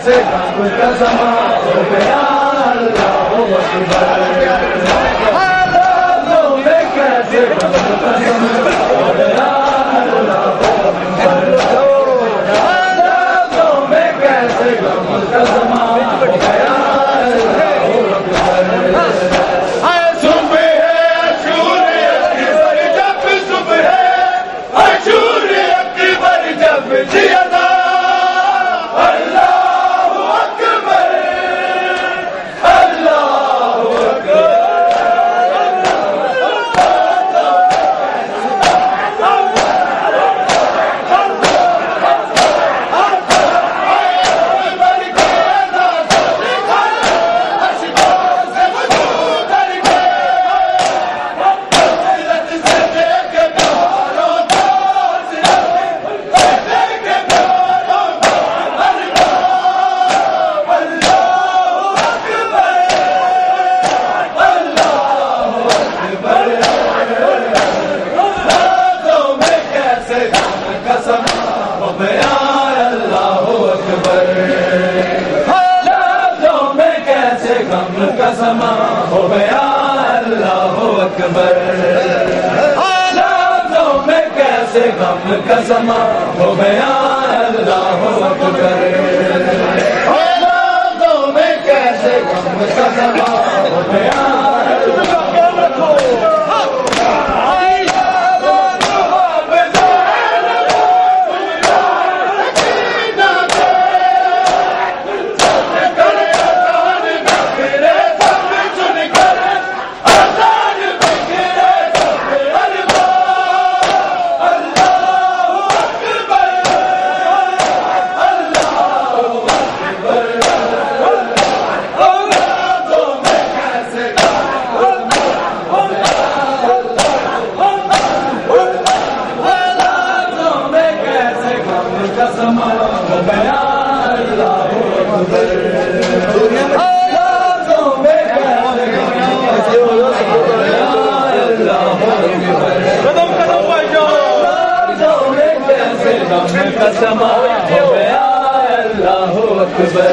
कैसे गम का समा हो गया, अल्लाह अकबर। हालातों में कैसे गम का समा हो गया, अल्लाह अकबर। हालातों में कैसे गम का समा हो गया, अल्लाह अकबर। सुबह अशूर अकबर जब सुबह अशूर अकबर जब जियादा, अल्लाह अकबर, अल्लाह अकबर। हालातों में कैसे गम का समा हो गया, अल्लाह अकबर। हालातों में कैसे गम का समा हो गया, अल्लाह अकबर। हालातों में कैसे गम का समा हो गया, समा हो गया, अल्लाह अकबर।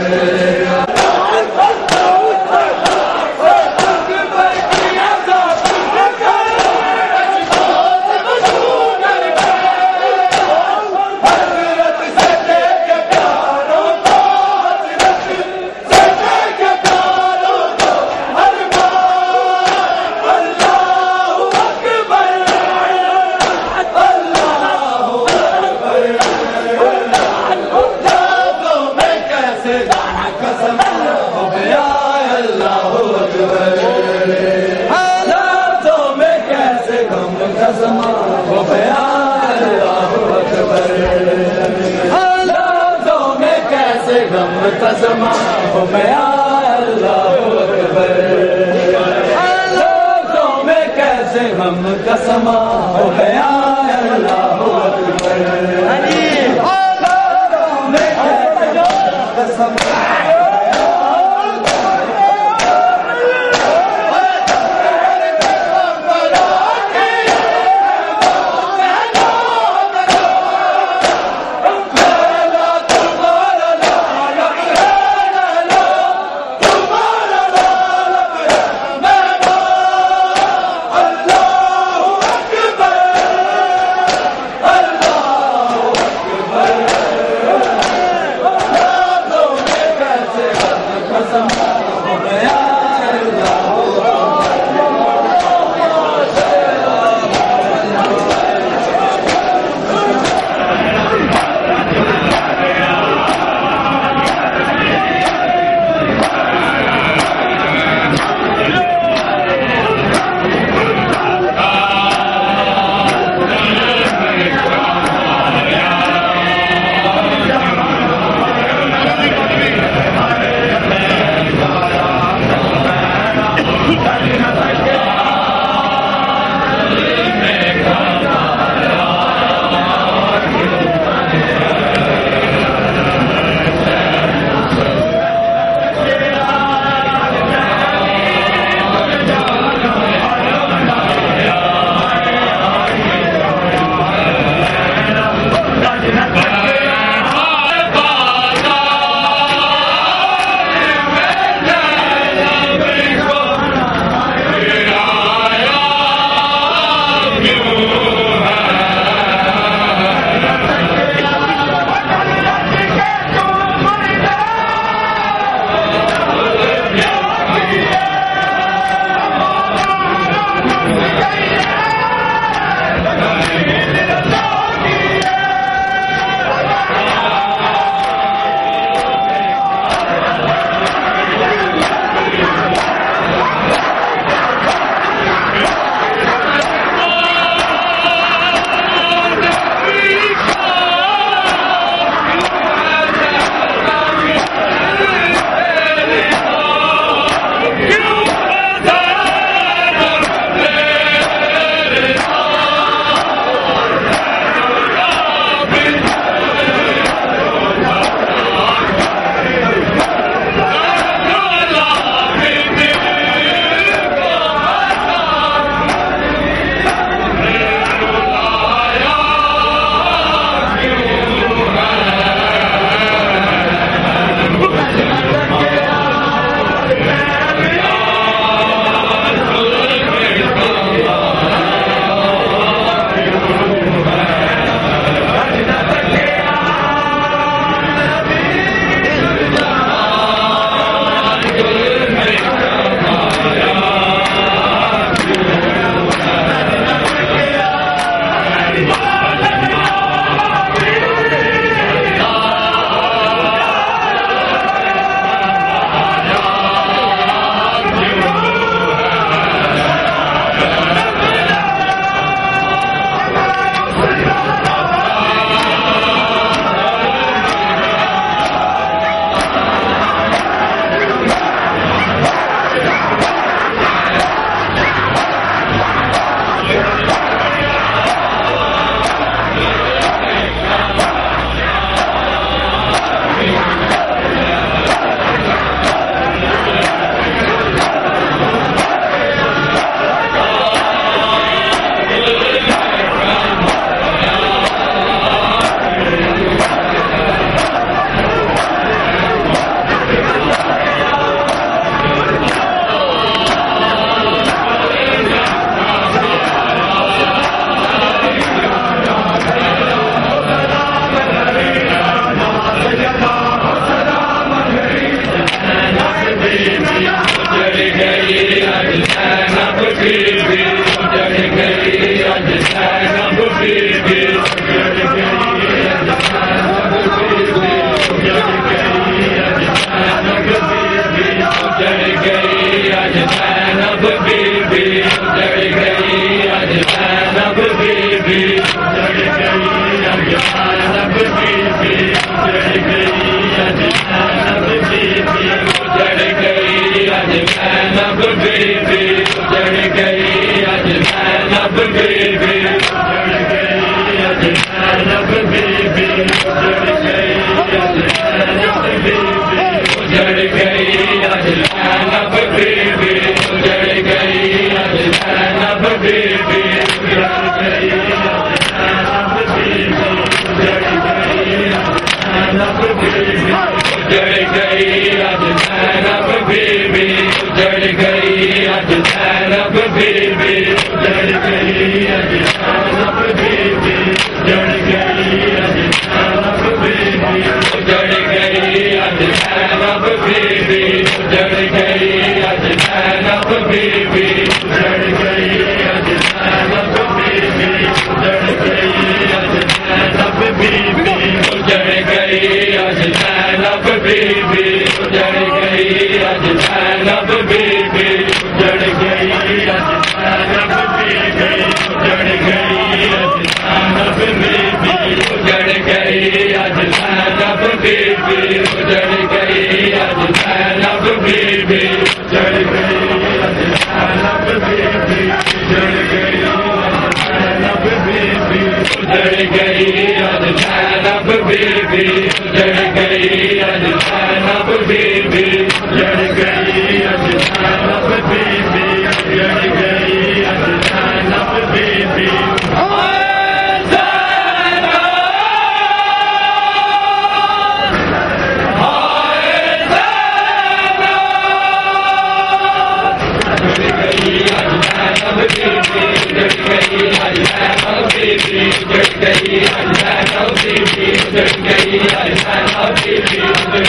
का समा हो गया, अल्लाह अकबर। हालातों में कैसे गम का समा हो गया, अल्लाह अकबर। हालातों में कैसे गम का समा उजड़ गई आज ज़ैनब बीबी, उजड़ गई आज ज़ैनब बीबी, उजड़ गई आज ज़ैनब बीबी, उजड़ गई आज ज़ैनब बीबी, उजड़ गई आज ज़ैनब बीबी, उजड़ गई आज ज़ैनब बीबी, उजड़ गई आज ज़ैनब बीबी, उजड़ गई आज ज़ैनब बीबी, उजड़ गई आज ज़ैनब बीबी, उजड़ गई आज ज़ैनब बीबी, उजड़ गई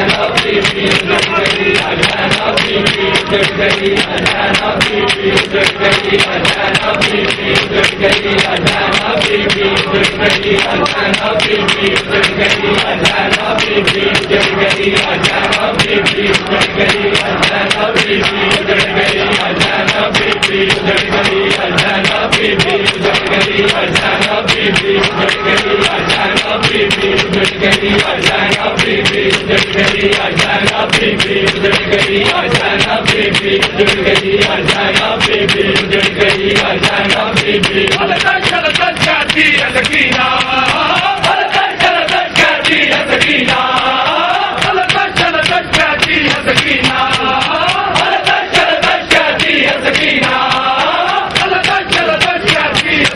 आज ज़ैनब बीबी, उजड़ गई आज ज़ैनब बीबी, उजड़ गई आज ज़ैनब बीबी, उजड़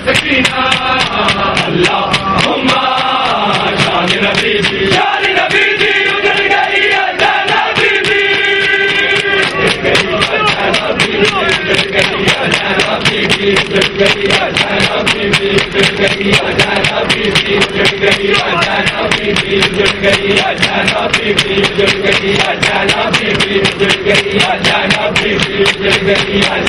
गई आज ज़ैनब बीबी, उजड़ गई आज ज़ैनब बीबी, उजड़ गई आज ज़ैनब बीबी, उजड़ गई आज ज़ैनब बीबी, उजड़ गई आज ज़ैनब बीबी, उजड़ गई आज ज़ैनब बीबी, उजड़ गई आज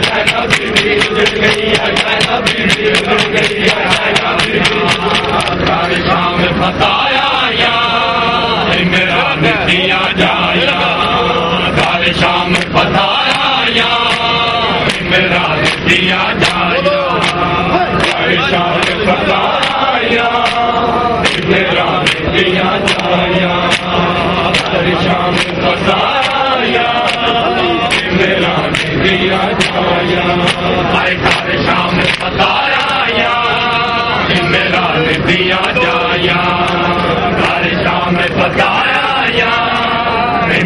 ज़ैनब बीबी। दिया जाया शाम बताया मेरा दिया जाया शाम बताया मेरा दिया जाया हर शाम बताया मेरा दिया जाया हर शाम बताया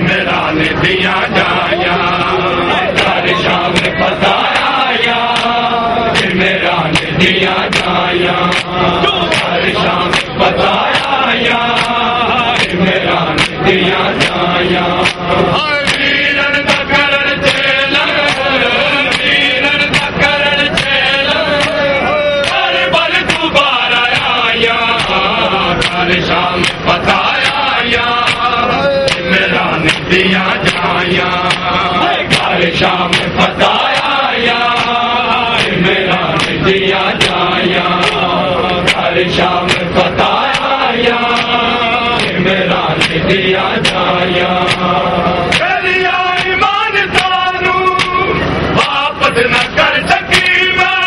मेरा दिया जाया हर शाम बताया मेरा दिया जाया हर शाम बताया मेरा दिया जाया वीरन दा करण चेलन वीरन दा करण चेलन हर बल दोबारा आया हर शाम बताया मेरा दिया जाया हर शाम बताया मेरा दिया जाया हर शाम बताया मेरा दिया जाया ईमान तानू वापस न कर सकी मैं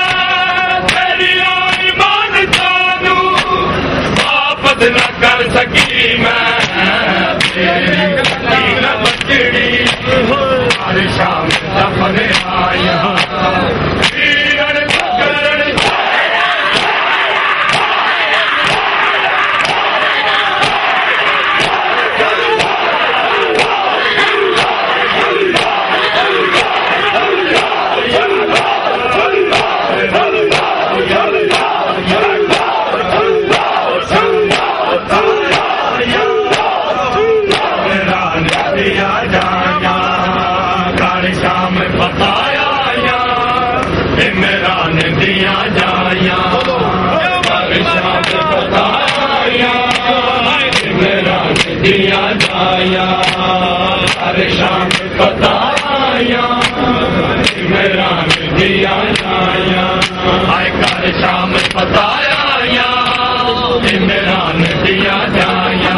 ईमान तानू वापस न कर सकी मैं बचड़ी हर शाम दफन आया मेरा दिया जाया हर शाम बताया मेरा दिया जाया हर शाम बताया मेरा दिया जाया हर शाम बताया मेरा दिया जाया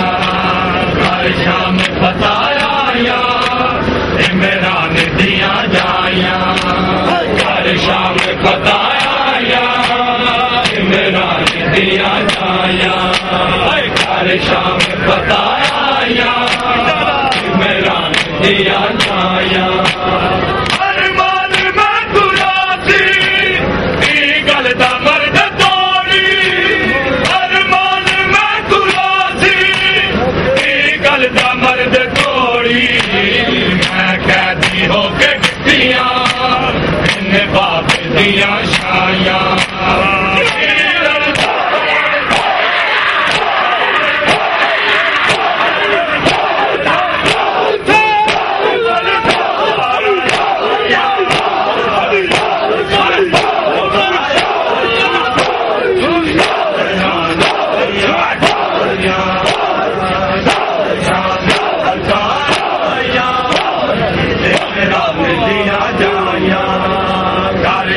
हर शाम बताया मेरा दिया जाया हर शाम बताया मेरा दिया जाया हर शाम बताया मेरा दिया जाया अरमान मैं गुरासी गल दा मर्द तोड़ी अरमान मैं गुरासी गल दा मर्द तोड़ी मैं कैदी होके गिट्टियां बाप दिया शाया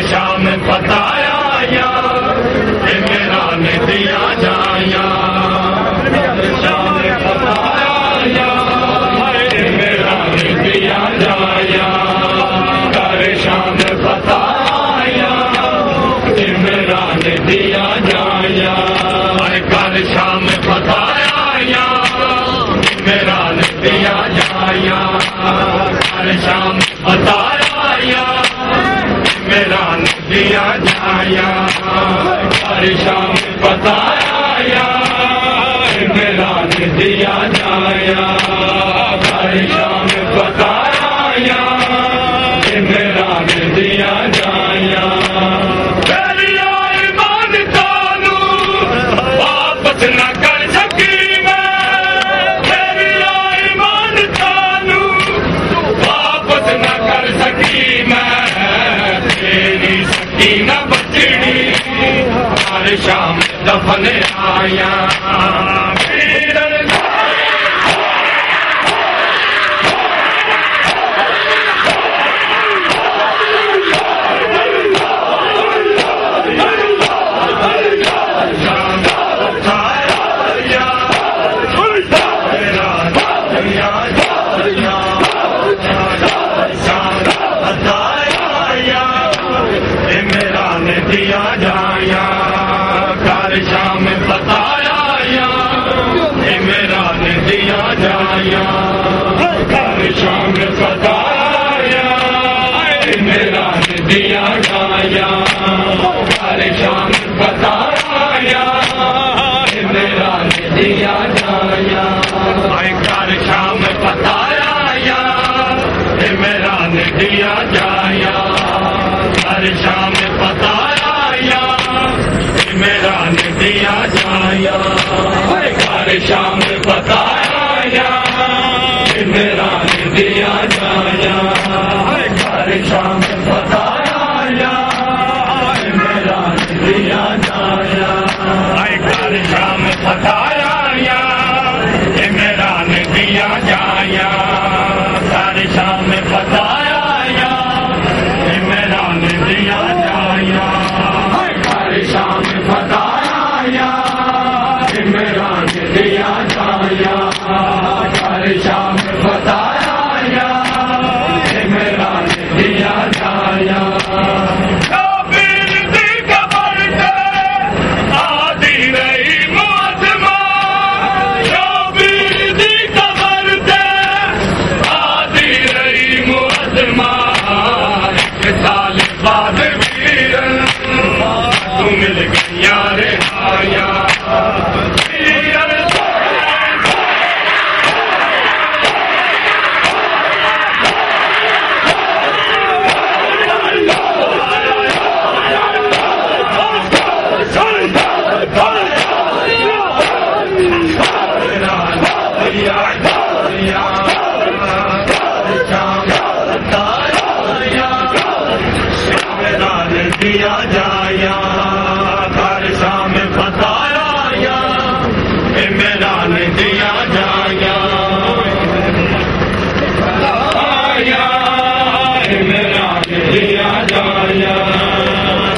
शाम बताया मेरा दिया जाया शाम बताया मेरा दिया जाया हर शाम बताया मेरा दिया जाया हर शाम बताया मेरा दिया जाया हर शाम बताया मेरा दिया जाया हर शाम बताया मेरा दिया जाया हर शाम बताया मेरा दिया जाया ईमान तानू वापस न कर सकी मैं ईमान तानू वापस न कर सकी मैं न बचड़ी हर शाम दफन आया दिया जाया कर शाम बताया मेरा ने दिया जाया कर शाम बताया मेरा ने दिया जाया कर शाम बताया मेरा ने दिया जाया कर शाम बताया मेरा ने दिया जाया कर शाम बताया मेरा ने दिया जाया कर शाम बताया मेरा ने दिया जाया कर शाम बताया मेरा ने दिया जाया कर शाम बताया मेरा ने दिया जाया कर शाम बताया मेरा ने दिया जाया कर शाम बताया मेरा ने दिया जाया कर शाम बताया मेरा ने दिया जाया मिल गया रे आया दिया जाया कर शाम बताया मेरा ने दिया जाया आया मेरा ने दिया जाया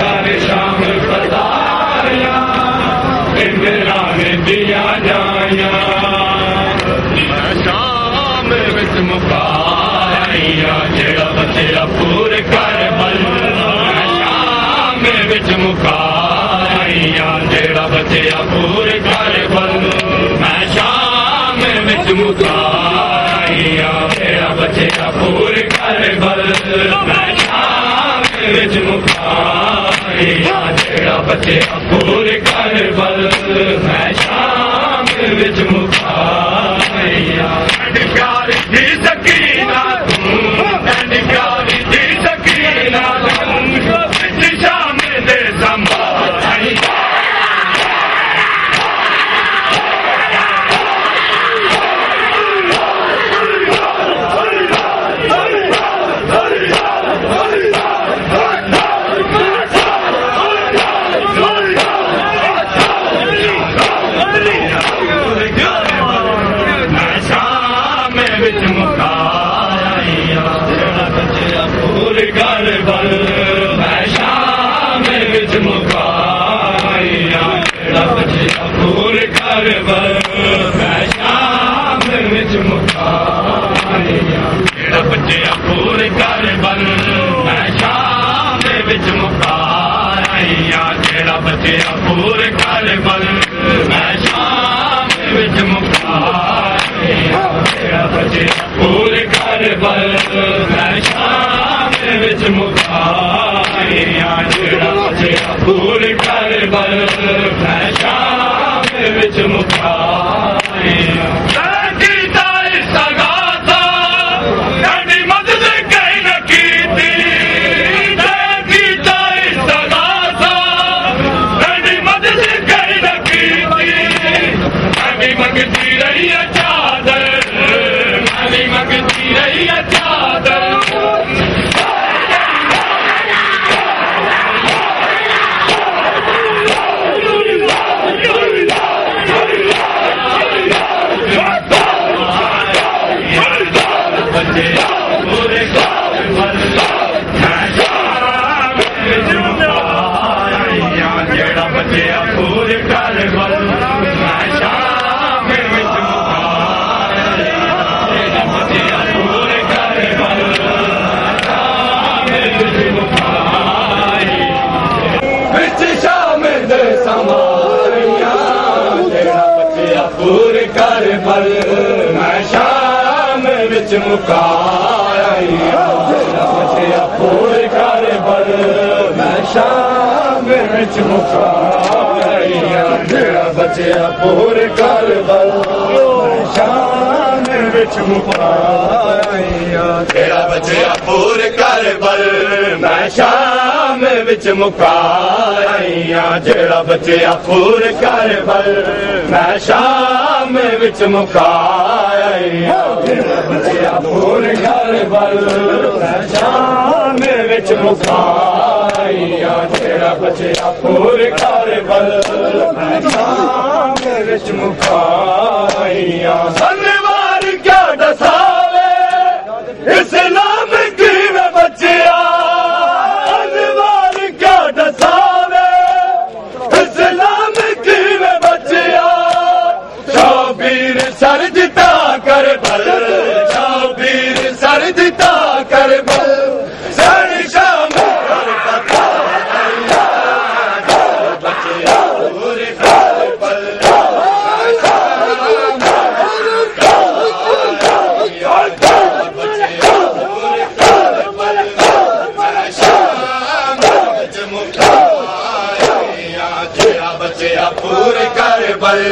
कर शाम बताया मेरा ने दिया जाया शाम विच मुकाया जेड़ा बचेरा पूरे कर बल विच मुकाया जेड़ा बचेया पूरे कर बल मैं शाम विच मुकाया जेड़ा बचेया पूरे कर बल मैं शाम विच मुकाया जेड़ा बचेया पूरे कर बल मैं शाम विच मुकाया प्यार दी सकीना तू प्यार दी सकीना शाम दे संभाई मैं शाम विच मुकाया पूरे कर बल मैं शाम विच मुकाया बचेरा पूरे कर बल मैं शाम विच मुकाया बचेरा पूरे कर बल मैं शाम विच मुकाया जेड़ा बचेरा पूरे कर बल मैं शाम विच मुकाया बचेरा पूरे कर बल मैं शाम विच मुकाया जेड़ा बचेरा पूरे कर बल मैं शाम विच मुकाया मंगती रही चादर मंगती रही चादर बल मैं शाम विच मुकाया बचिया पूरे कर बल मैं शाम विच मुकाया बचिया पूरे कर बल शाम विच मुकाया तेरा बचिया पूरे कर बल मैं शाम विच मुकाया जेड़ा बचिया पूरे कर बल मैं शाम विच मुकाया जेड़ा बचिया पूरे कर बल मैं शाम विच मुकाया जेड़ा बचिया पूरे कर बल मैं शाम विच मुकाया धन्यवाद क्या दसावे इस्लाम की में बचिया धन्यवाद क्या दसावे इस्लाम की में बचिया शाबीर सर जिता कर बल शाबीर सर जिता कर बल सर शाम कर बचिया पूरे कर बल पूरे कर बल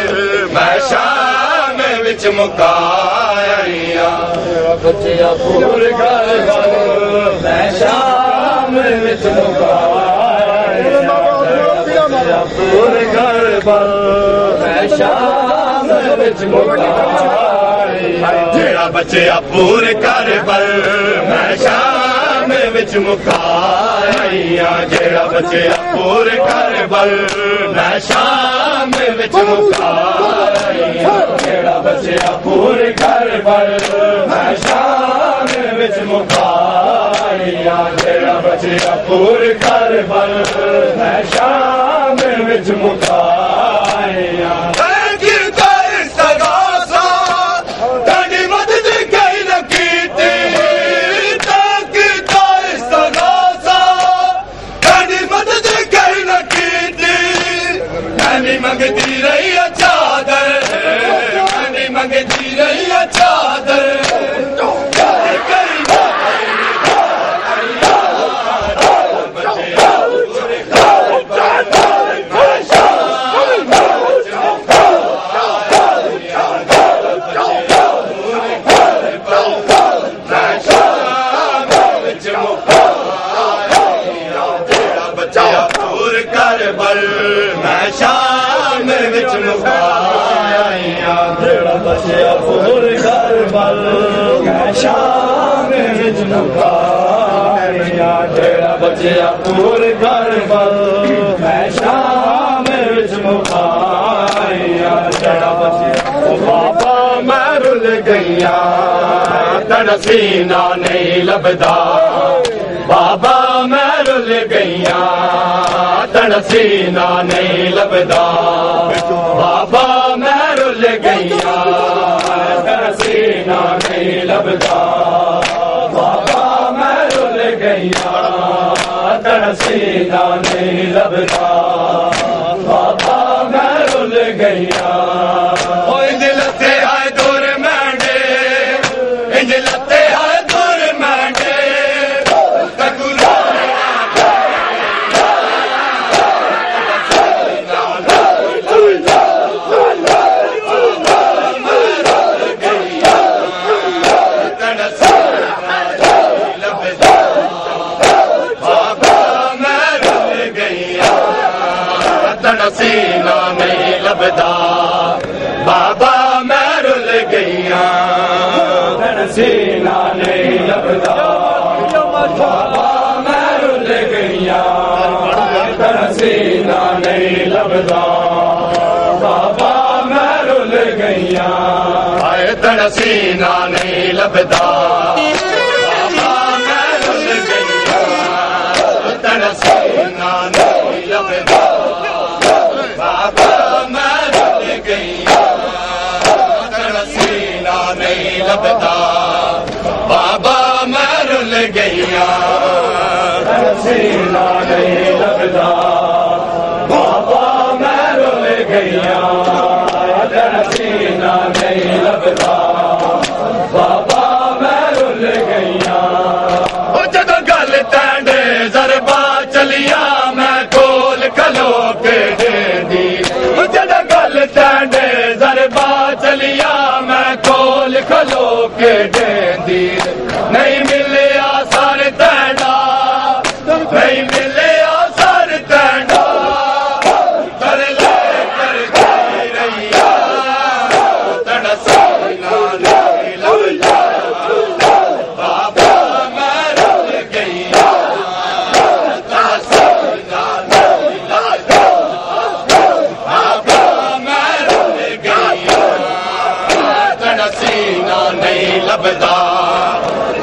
मैं शाम विच मुकाया बचिया पूरे कर बल मैं शाम विच मुकाया पूरे कर बल मैं शाम विच मुकाया जेड़ा बचिया पूरे कर बल मैं शाम विच मुकाया जेड़ा बचिया पूरे कर बल मैं शाम विच मुकाया जेड़ा बचिया पूरे कर बल मैं शाम विच मुकाया जेड़ा बचिया पूरे कर बल मैं शाम विच मुकाया मंगती रही चादर मैंने मंगती रही चादर मैं शाम विच मुकाया जेड़ा बचिया पूरे कर बल मैं शाम विच मुकाया जेड़ा बचिया पूरे कर बल मैं शाम विच मुकाया जेड़ा बचिया बाबा मैं रुल गईया तड़ सीना नहीं लभदा बाबा मैं रुल गईया तड़ सीना नहीं लभदा बाबा मैं रुल गईया तड़ सीना नहीं लभदा बाबा मैं रुल गईया तड़ सीना नहीं लभदा बाबा मैं रुल गईया इंज लते आए दूर मैंडे इंज लते आए दूर मैंडे सीना नहीं लभदा बाबा मैं रुल गईया सीना नहीं लभदा बाबा मैं रुल गईया सीना नहीं लभदा बाबा मैं रुल गईया आए तड़ सीना नहीं लभदा बाबा मैं रुल गईया तड़ सीना नहीं लभदा बाबा मैं रुल गईया तड़ सीना नहीं लभदा बाबा मैं रुल गईया तड़ सीना नहीं लभदा बाबा मैं रुल गईया तड़ सीना नहीं चलिया मैं कोल खलो के दी जड़ा गल तैंडे जरबा चलिया मैं कोल खलो के दी नहीं मिले आसार तैंडा नहीं मिले आसार तैंडा कर ले कर रैया तड़ा सीना नहीं लवजा बाबा मैं रुल गईया तड़ा सीना नहीं लवजा बाबा मैं रुल गईया तड़ा सीना नहीं लवजा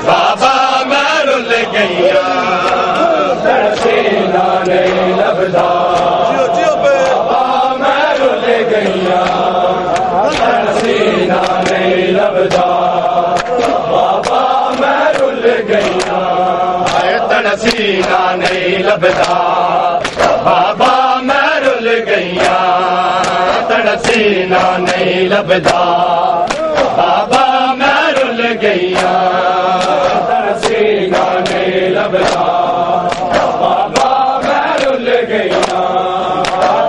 बाबा मैं रुल गईया तड़ा सीना नहीं लवजा बाबा मैं रुल गईया तड़ा सीना नहीं लवजा बाबा मैं रुल गईया तड़ा सीना नहीं लवजा बाबा मैं रुल गईया तड़ा सीना नहीं लवजा बाबा मैं रुल गईया तड़ा सीना नहीं लवजा बाबा मैं रुल गईया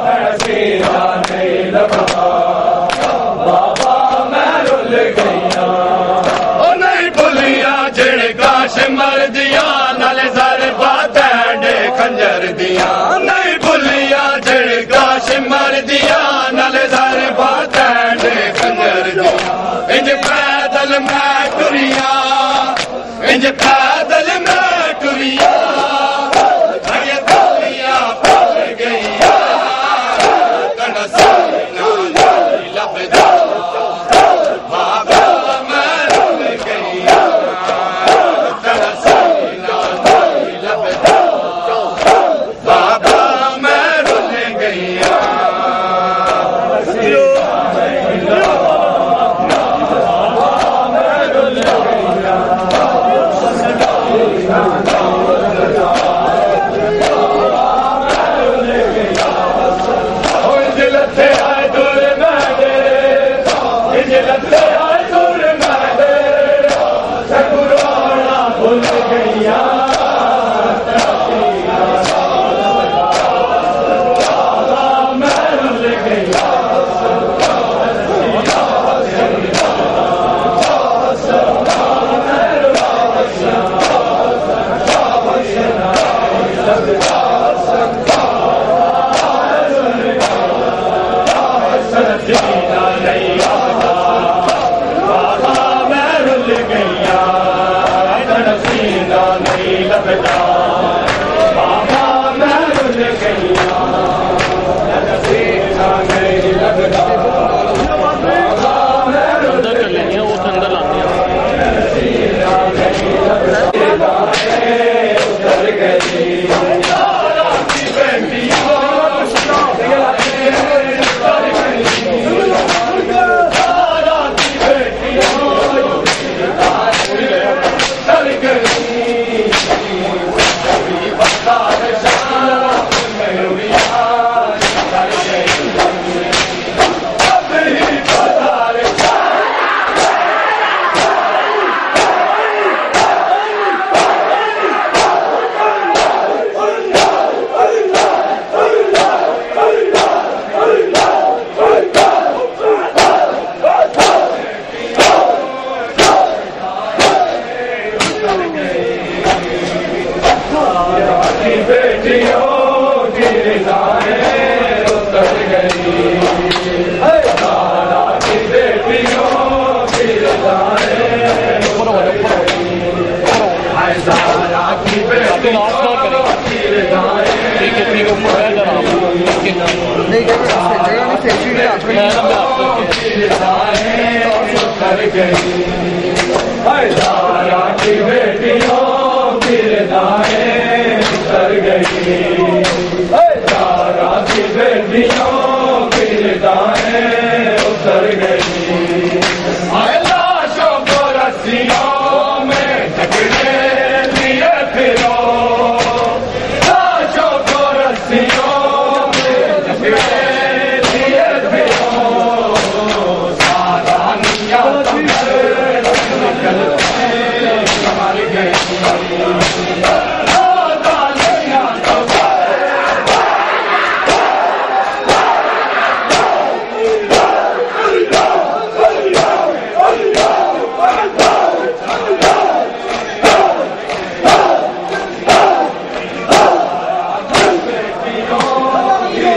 तड़ा सीना नहीं लवजा बाबा मैं रुल गईया ओ नहीं भुलिया झिड़का शिमर दिया नाले सारे बातें खंजर दिया नहीं भुलिया झिड़का शिमर दिया नाले सारे बातें खंजर दिया इंज पैदल मैं टुरिया इंज पैदल मैं टुरिया अरे दुनिया पड़ गईया तड़ा सीना नहीं लवजा बाबा मैं रुल गईया तड़ा सीना नहीं लवजा बाबा मैं रुल गईया Hey!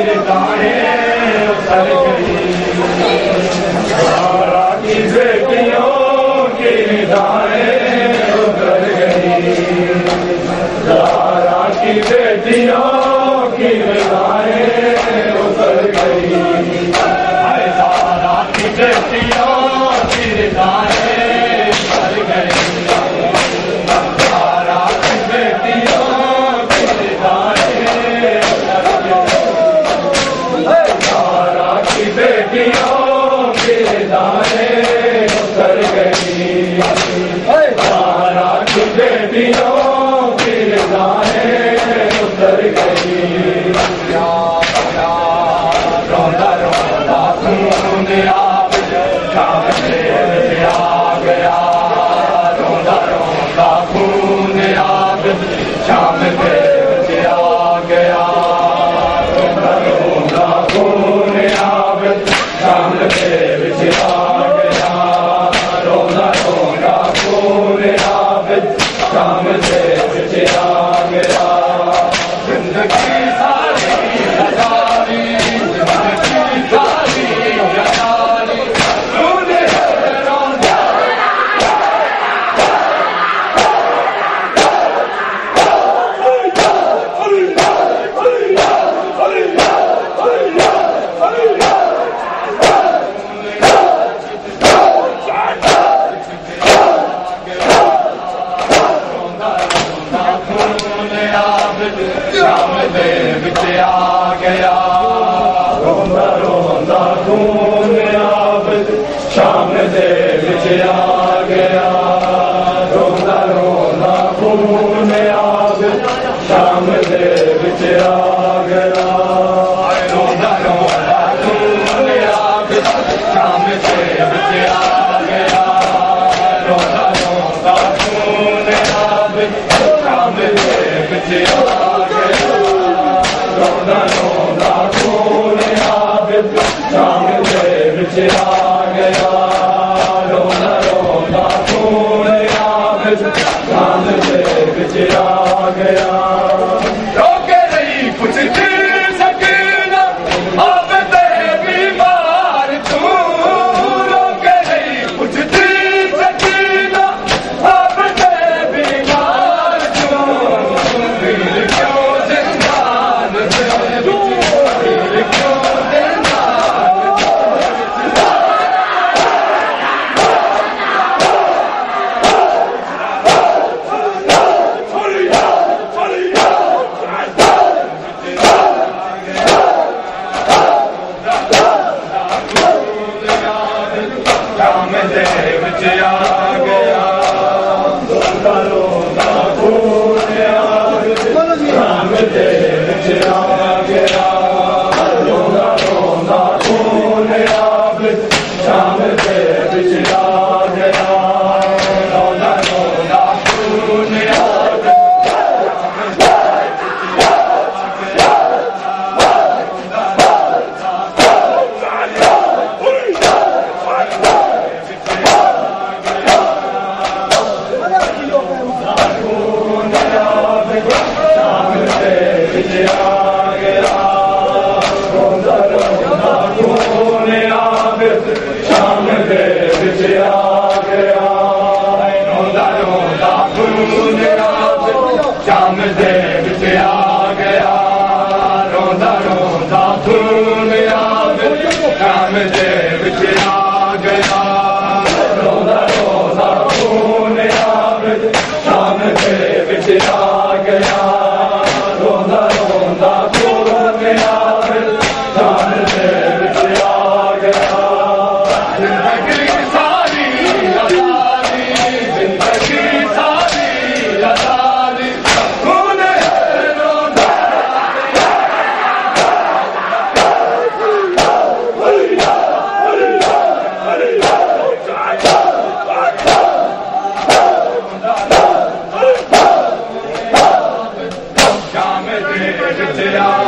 निगाहें उतर गई, ज़हरा की बेटियों की निगाहें उतर गई, ज़हरा की बेटियों की निगाहें उतर गई, ज़हरा की बेटियों की निगाहें उतर गई, ज़हरा की बेटियों की निगाहें उतर गई, ज़हरा की बेटियों की निगाहें उतर गई, ज़हरा की बेटियों की निगाहें उतर गई। रोंदा रोंदा खून आप शाम से आ गया, रोंदा रोंदा खून आप शाम से आ गया, रोंदा रोंदा खून आप शाम से आ गया, रोंदा रोंदा खून आप शाम से आ गया, जिंदगी सारी हजारी, जिंदगी सारी हजारी, तूने रोंदा शाम दे विच आ गया, रोंदा रोंदा खून आप शाम दे विच आ गया, रोंदा रोंदा खून आप शाम दे विच आ गया, रोंदा रोंदा खून आप शाम दे विच आ गया, रोंदा रोंदा खून आप शाम दे विच आ गया, रोंदा रोंदा खून आप शाम दे विच आ गया, रोंदा रोंदा खून आप शाम दे विच आ गया, रोके नहीं कुछ दिल सकना आप ते बीमार तू, रोके नहीं कुछ दिल सकना आप ते बीमार तू, दिल क्यों जिंदान से दिल क्यों शाम दे विच आ गया, रोंदा रोंदा खून आप शाम दे विच आ गया, रोंदा रोंदा खून आप शाम दे विच आ गया, रोंदा रोंदा खून आप शाम दे विच आ गया, रोंदा रोंदा खून आप शाम दे विच आ गया, रोंदा रोंदा खून आप शाम दे विच आ गया, रोंदा रोंदा खून आप शाम दे विच आ गया, रोंदा रोंदा खून आप शाम दे विच आ गया, जिंदगी सारी आजादी, जिंदगी सारी आजादी, तूने रोंदा शाम दे विच आ